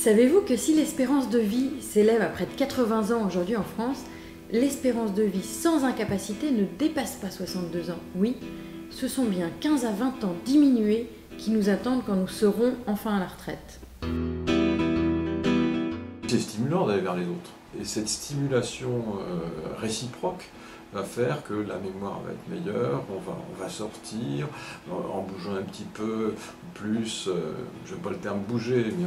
Savez-vous que si l'espérance de vie s'élève à près de 80 ans aujourd'hui en France, l'espérance de vie sans incapacité ne dépasse pas 62 ans? Oui, ce sont bien 15 à 20 ans diminués qui nous attendent quand nous serons enfin à la retraite. C'est stimulant d'aller vers les autres. Et cette stimulation réciproque va faire que la mémoire va être meilleure, on va sortir en bougeant un petit peu plus, je n'aime pas le terme bouger, mais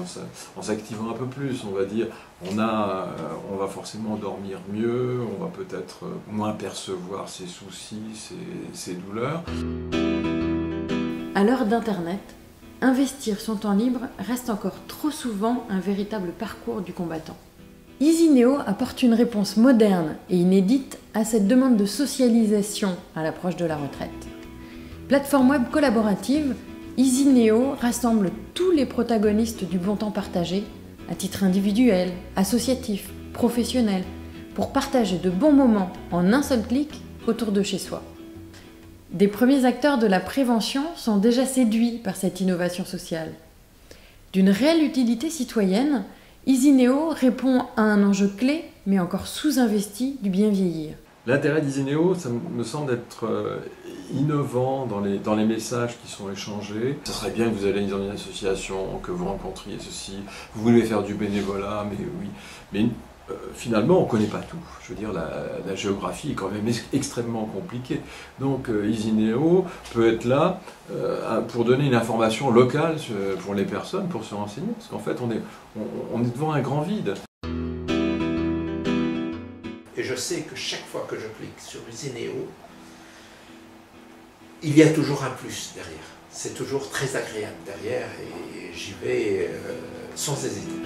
en s'activant un peu plus, on va dire, on va forcément dormir mieux, on va peut-être moins percevoir ses soucis, ses douleurs. À l'heure d'Internet, investir son temps libre reste encore trop souvent un véritable parcours du combattant. EasyNeo apporte une réponse moderne et inédite à cette demande de socialisation à l'approche de la retraite. Plateforme web collaborative, EasyNeo rassemble tous les protagonistes du bon temps partagé, à titre individuel, associatif, professionnel, pour partager de bons moments en un seul clic autour de chez soi. Des premiers acteurs de la prévention sont déjà séduits par cette innovation sociale. D'une réelle utilité citoyenne, EasyNeo répond à un enjeu clé, mais encore sous-investi, du bien vieillir. L'intérêt d'EasyNeo, ça me semble être innovant dans les messages qui sont échangés. Ça serait bien que vous allez dans une association, que vous rencontriez ceci, vous voulez faire du bénévolat, mais oui. Mais finalement, on ne connaît pas tout. Je veux dire, la géographie est quand même extrêmement compliquée. Donc EasyNeo peut être là pour donner une information locale pour les personnes, pour se renseigner. Parce qu'en fait, on est devant un grand vide. Et je sais que chaque fois que je clique sur EasyNeo, il y a toujours un plus derrière. C'est toujours très agréable derrière et j'y vais sans hésiter.